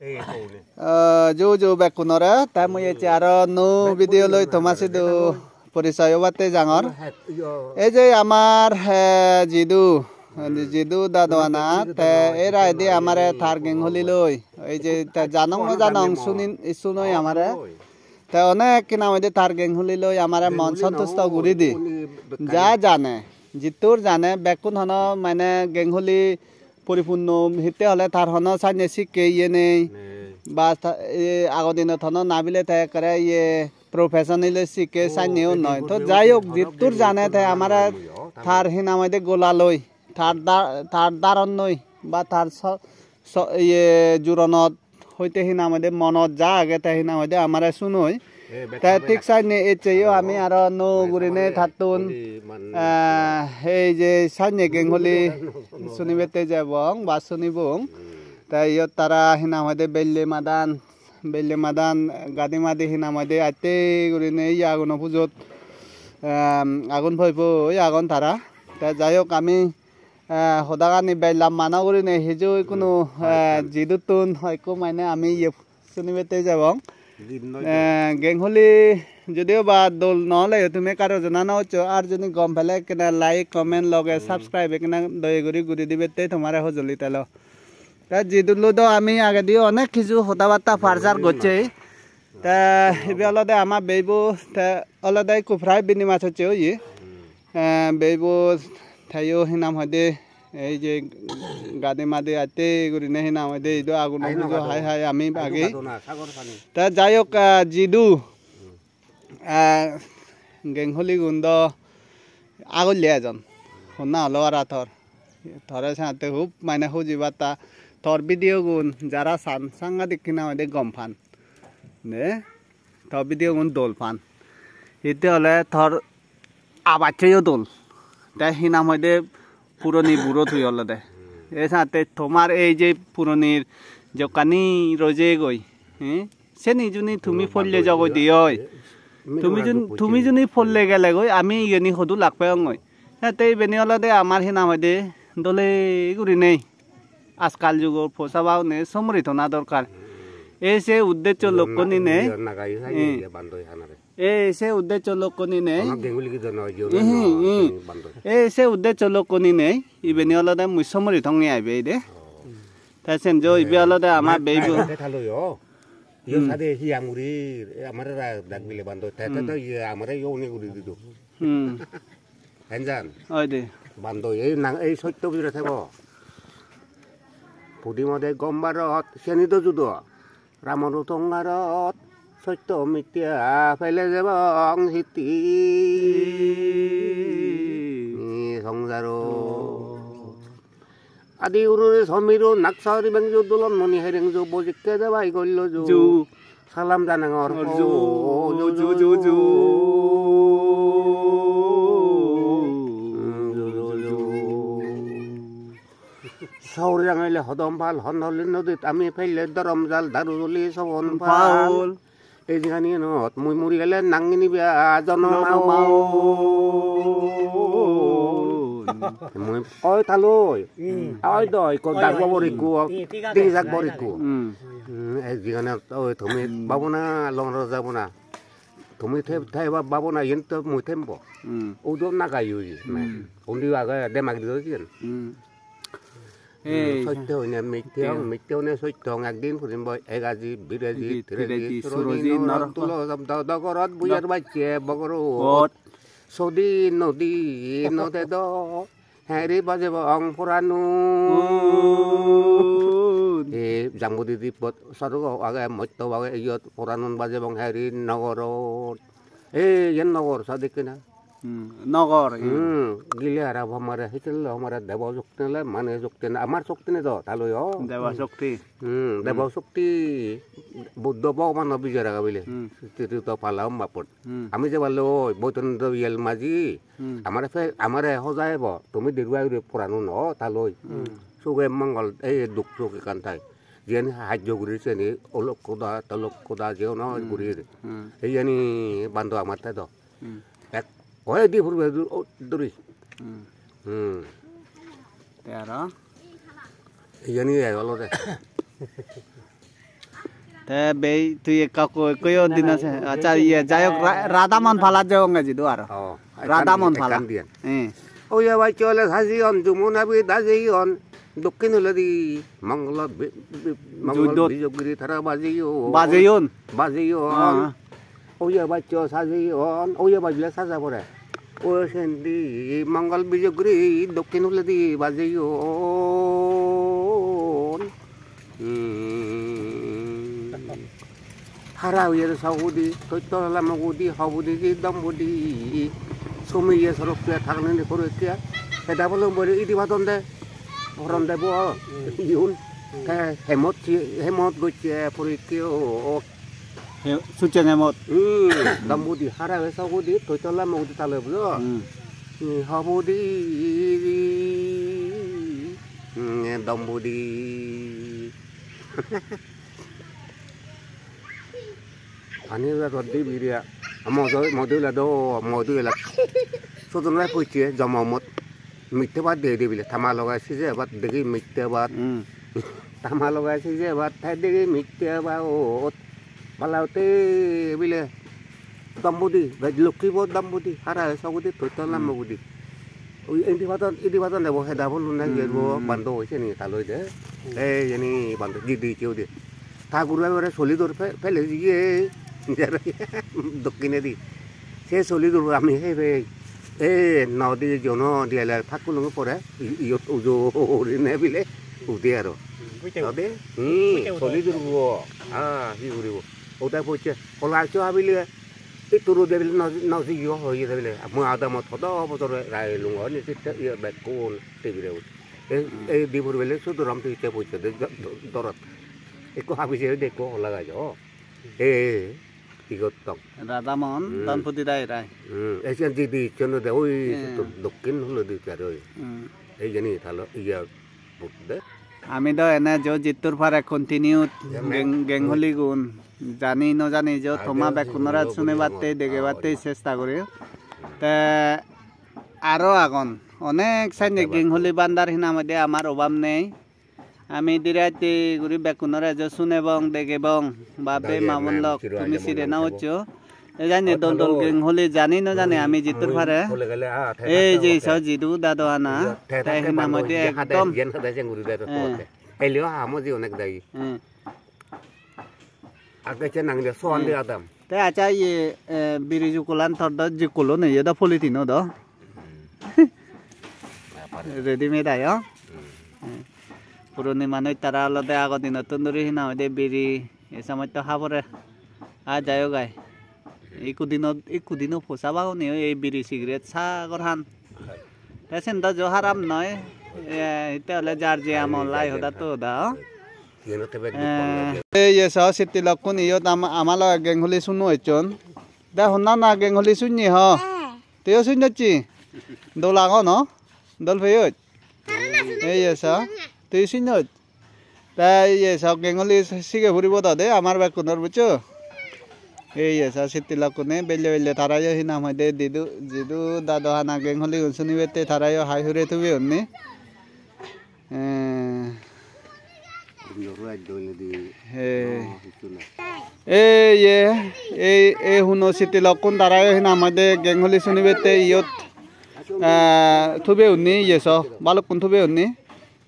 Jo jo bekunora tamu ye charo no video loi thomasi do পরিচয় বাতে জাঙর এই যে আমার জিদু দাদওয়ানা তে এরা দি আমারে থার গেংহলি লই এই যে জানং শুনই আমারে তে অনেক কিনা মধ্যে থার গেংহলি লই আমারে মন সন্তুষ্ট গুরি দি যা জানে জিতুর জানে বেকুন হন মানে গেংহলি পরিপূর্ণ হিতে হলে তার হন সাইনে শিখে ইয়ে নেই বা আগৰ দিনত হন নাবিলে তাই করে ইয়ে প্রফেশনাল শিখে সাইনেও নয় তো যাই হোক জিতুর জানে তাই আমার থার হিনা মধ্যে গোলা লই থার দারণ নই বা থার ইয়ে জোরনত হইতে হিনা মধ্যে মনত যা আগে তাই হিনা মধ্যে আমার শুনই তাই ঠিক সাইনে এই চেয়েও আমি আর নো গুরিনে থাতুন এই যে সাইনে গেংহলি শুনিবেতে যাবং বা শুনিবং তাই ইয়ত তারা হিনা মধ্যে বেল্লে মাদান গাদি মাদি হিনা মধ্যে আইতে গুরিনে এই আগুন পুজোত আগুন ফইব ওই আগুন তারা তাই যাই হোক আমি সদাগানি বেলাম মানা গুরিনে হিজো কোনো জিদুতুন হয়কো মানে আমি ইয়ে শুনিবেতে যাবং গেংহলি যদিও বা দোল নহলে তুমি কারো জানা না হচ্ছে আর যদি গম ফেলে কিনা লাইক কমেন্ট লগে সাবস্ক্রাইব কিনা দয়া করে গুড়ি দিবে তে তোমার সজলি তেল তা জিদুলো তো আমি আগে দিয়ে অনেক কিছু হতাবার্তা ফারসার করছে তা এবে অলদে আমার বেইব তা অলদাই কুফরাই বিনি মাছ হচ্ছে ওই বেইব থাইও হিনাম হদে এই যে গাদে মাদে আতে গুরিনে হিনাম হদে ইদো আগুন পুজো হাই আমি আগে তা যাই হোক জিদু গেংহলি গুন্দ আগলিয়া এজন শুনা হলো আর থরে সাথে খুব মানে খুঁজিবা তা থর ভিডিও গুণ যারা সাংঘাতিক কিনা মধ্যে গম ফান নে থর ভিডিও গুণ দোল ফান এতে হলে থর আবাচেও দোল তাই হিনা মধ্যে পুরনি বুড়ো থুই হল দে এই সাথে তোমার এই যে পুরনির জকানি রোজে গই সে নিজুনি তুমি ফললে জগই দিয় তুমি যদি ফললে গেলে গই আমি ইয়েনি সদু লাগবে গই তাই বেনি হল দে আমার হিনা মধ্যে দলে গুরি নেই আজকাল যুগর ফসাবাও নে সমৃদ্ধ না দরকার এসে উদ্দেশ্য লক্ষ্যনি নেই এসে উদ্দেশ্য লক্ষ্যনি নেই এসে উদ্দেশ্য লক্ষ্যনি নেই ইবেনি হলদে মুই সমৃদ্ধ আইবে দে তাই সেন যে ইবে হলদে আমার বেইব yo sade hi amuri amare ra dagbile bando tete to ye amare yo ne guri dido henjan oi de bando ei nang ei sotto bidre thebo pudi mode gombarot seni to judo ramonu tongarot sotto mitya phele jebong hiti ni songjaro আদি উরুরে সমিরো নাকসারি বেংজো দোলন মনি হেরেংজো বজিকে দেবাই গল্ল জু সালাম জানাঙর জু জু জু জু সাউরি রাঙাইলে হদম ভাল হনহলি নদীত আমি ফেললে দরম জাল দারু জলি সবন ফাল এই জিগানি নত মুই মুরি গেলে নাঙ্গিনি বিয়া জনমাও মই oi taloi oi doi ko dag boriku dingak boriku jigana oi thumi babona longra jabona thumi thai babona yento moi thembo odo naga yuji undi aga demak dido kin সত্য নে মিথ্যা নে সত্য একদিন ফুরিম বই এগাজি বিরাজি তিরাজি সুরজি নরতুল দগরত বুয়ার বাচ্চে বগরত সদি নদী নদে দ হেৰি বাজেব অং পুৰাণু এই জাম্বুদি দ্বীপত সৰ্গ আগে মধ্য ভাগে ইয়াত পুৰাণুন বাজেব হেৰি নগৰত এই ইয়ান নগৰ চাদিক না নগর গিলে আর আমারে হিতল আমারে দেব শক্তি লে মানে শক্তি না আমার শক্তি নে তো তালই দেব শক্তি বুদ্ধ ভগবান বিজয় রাগাবিলে স্থিতি তো পালাম বাপট আমি যে বললো বৈতন্দ্র ইয়েল মাঝি আমারে সজাইব তুমি দেৰুৱাই পুরানো ন তালই সুগে মঙ্গল এই দুখ চোখ কান্তাই যেন সাহায্য করেছে নি অলক কোদা তলক কোদা যেও ন ঘুরি এই বান্ধ আমার তাই তো এক ওই দি ফুরবে দূরি তেরা এই জানি হলো রে তে বেই তুই কাকো কয়ো দিন আছে আচ্ছা ইয়ে যাই হোক রাধামন ফালা যাও গেছি তো আর রাধামন ফালা ওই ভাই চলে সাজি অন যমুনাবি দাজি অন দক্ষিণ হলদি মঙ্গল বিজগিরি থারা বাজিও ওই ভাই চ সাজি অন ওই ভাই বিলে সাজা পড়ে ও সেন্দি মঙ্গল বিজগিরি দক্ষিণ হলদি বাজিও হারা হইয়ার সাউদি তৈতলা মগুদি হাবুদি দমবুদি সমিয়ে সরকিয়া থাকলে করে এটা বলে বলে ইদি বাদন দে ভরম দেব ইউন হেমত গইছে পরীক্ষা সুচেন হেমত দমবুদি হারা হয়ে সাউদি তৈতলা মগুদি তালে বুঝো হাবুদি দমবুদি আনি রদ্দি বিরিয়া মধুলা সদনরাই পইছে জমামত মিথ্যে বাদ দিয়ে দিবিলে থামা লগাইছে যে এবার দেখি মিথ্যে বাদ থামা লগাইছে যে এবার ঠাই দেখি মিথ্যে বা ও পালাওতে বিলে দম্বুদি লক্ষ্মীপুর দম্বুদি হারা সগুদি তৈতলা মগুদি ওই ইদি বাদন দেব হেদা বলুন না গেরব বান্ধ হয়েছে নি তালই দে এই জানি বান্ধ দিদি কেউ দে ঠাকুরের এবারে চলি দৌড় ফেলে গিয়ে দক্ষিণে দি সে চলি দৌড় আমি এই নদী জন দিয়ালে ঠাকুর পরে ইয়ত উজোনে বিলে উঠে আর চলি দৌড়ব কি কৰিব ওটাই পড়ছে কলাইছো ভাবিলে এই তোর দেবিলে নজি হয়ে দেবিলে মই আদামত সদ বছর রায় লুঙ্গ ইয়ে বেগ কোন টিভিরে এই দিবর বেলে শুধু রমতে ইচ্ছে পড়ছে দরত একো ভাবিছে দেখো লাগাই যাও কি করতাম রাধামন দম্পতি রায় এসে দিদি চন্দ্র দে ওই দক্ষিণ হলো দিতে আর ওই এই জানি তাহলে ইয়া বুঝতে আমি তো এনে যে জিতুর ফারে কন্টিনিউ গেংহলি গুণ জানি নজানি যে থমা বেকুনরা শুনে বাতে দেখে বাতে চেষ্টা করি তে আরো আগন অনেক সাইনে গেংহলি বান্দার হিনা মধ্যে আমার অভাব নেই আমি দিরাতে গুরি বেকুনরা যে শুনে বং দেখে বং বাপে মামুন লোক তুমি সিরে না হচ্ছ জানি দল দল গেংহলি জানি না জানি আমি জিতুর ফারে এই যে সব জিদু দাদু আনা তাই হিনা মধ্যে একদম এলিও হামজি অনেক দাই আগে যে নাংলে সোয়ান দি আদম তাই আচ্ছা ইয়ে বিরিজু কোলান থর দ জি কোলো নে এটা পলিথিন দ রেডিমেড আয় পুরনি মানুষ তারা আলাদা আগৰ দিন তন্দুৰি হিনা দে বিৰি এই সময় তো খাবরে আর যায়ও গায় একদিনও ফসাবাও নি এই বিড়ি সিগারেট চাগর হান তাছেন তো জো হারাম নয় তাহলে যার যে আমল লাই হদা তো দা এই এসা সিটি লক্ষণ ইয়ত আমার গেংহলি শুনো হইছন দা হন্না না গেংহলি শুনি হ তেও শুনছি দোল আগো ন দোল ফেয়ত এই এসা তুই শুন তাই এসা গেংহলি সিগে ফুরিব দে আমার বেকুনর বুঝছো এই এসা সিটি লক্ষণে বেলে বেলে তারাইও হিনাম হয় দে দিদু জিদু দাদু হানা গেংহলি শুনিবেতে তারাইও হাই হুরে থুবে অন্নি এই শুনো চিটি লক্ষণ তারাইও হিনাম হয় দে গেংহলি শুনিবেতে ইয়ত থুবে উন্নি ইয়েছ বালক কোন থুবে উন্নি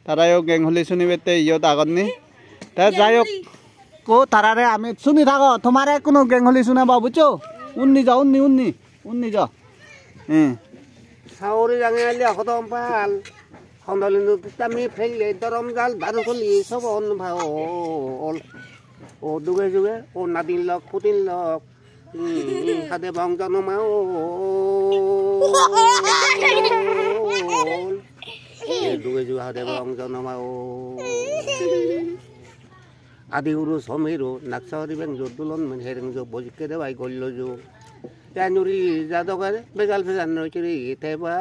তারাইও গেংহলি শুনিবেতে ইয়ত আগতনি তা যাই হোক কো তারারে আমি শুনি থাকো তোমারে কোনো গেংহলি শুনাবা বুঝছো উন্নি যাও উন্নি যাও সাউরি জাঙে আলিয়া খতম পাল খন্দলিনু তামি ফেলে দরম জাল দারু খলি সব ভাও ও দুগে যুগে ও নাদিন লক পুতিন লক হাতে বং জনমাও দুগে যুগে হাতে বং জনমাও আদি উরু সমিরু নাকসাওরি বেং জোদুলন মেন হেরেং জো বজিকে দেবাই গল্লো জো জানুরি জাদগারে বেজাল ফেজান নইচরি ইতেবা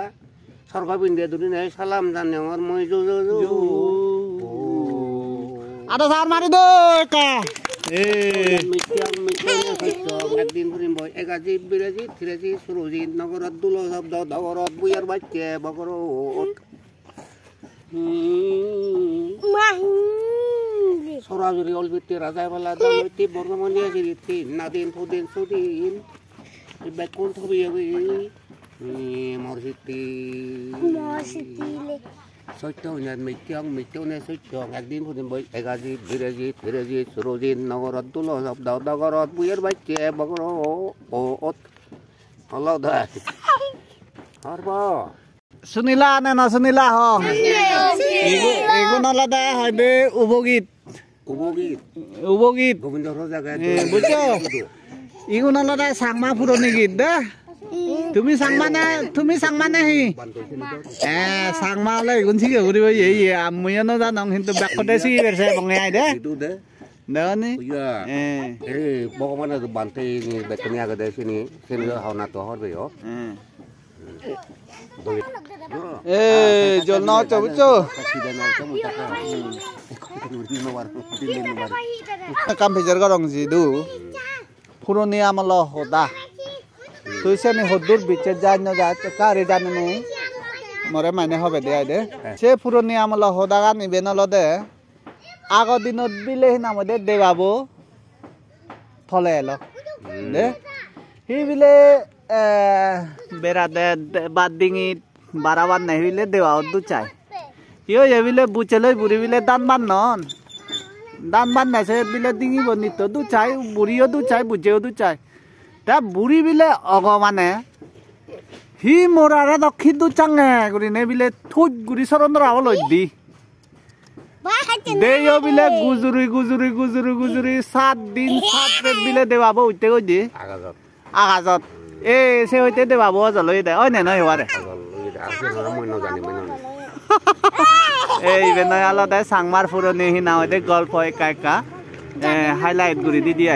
সরকা বিন্দে দুরি নাই সালাম জানেওর মই জো জো জো আদা সার মারি দো কা এ মিটিয়াম সত্য একদিন ফুরিম বই এগাজি বিরাজি থিরাজি সুরজি নগরত দুলো শব্দ দগরত বুয়ার বাচ্চে বগরত সরাসরি অলবিতে রাজায় বলা দামতি বর্ণমনিয়া গিরিতি নাদিন ফুদিন সুদিন বেকুল থবি মরজিতি সত্যনাথ মিত্যনে সত্য একদিন ফুদিন বই এগাজি ধীরেজি সুরজিন নগরত দুল শব্দ নগরত বুয়ের বাচ্চে বগর ও অত আলাদা হরব শুনিলা নে নশুনিলা হ এগুণ আলাদা হয় বে উপগীত গোবিন্দ রাজা গায় বুঝছো এগুণ আলাদা সাংমা পুরনি গীত দে তুমি সাংমা নে হি সাংমা হলে এগুণ শিখে ঘুরিব এই মইও নাজানো কিন্তু বেকতে শিখি পেছে বঙে আই দে দেওনি ভগবান বান্তে বেতনি আগতে চিনি হাওনা তো হরবে জল ন বুঝছো কাম ফিজার গরং জিদু পুরনি আমল হদা তুই সেনি হদুর বিচে জানো যা কারে জানো নে মরে মানে হবে দে আইদে সে পুরনি আমল হদা গানি বেনল দে আগ দিনত বিলে নাম দে দেবাবো থলে এলো দে হি বিলে বেড়া দে বাদ ডিঙিত বারাবার নাই হইলে দেওয়া দু চাই ইয়ে এবিলে বুচেলৈ বুড়ি বিলে দান বান নাইছে বিলে ডিঙি বনিত দু চাই বুড়িও দু চাই বুঝেও দু চাই তা বুড়ি বিলে অগ মানে হি মোরারে দক্ষিণ দু চাঙে গুড়ি নে বিলে থুট গুড়ি চরন্দ্র আবল দি দেও বিলে গুজুরি 7 দিন 7 রাত বিলে দেবাবো উঠতে গই দি আগাজত সে হইতে দেবাবো জলই দে ওই নে নয় হওয়ারে এই বেনয় আলাদা সাংমার পুরনি হিনা হইতে গল্প একা হাইলাইট গুড়ি দি দিয়া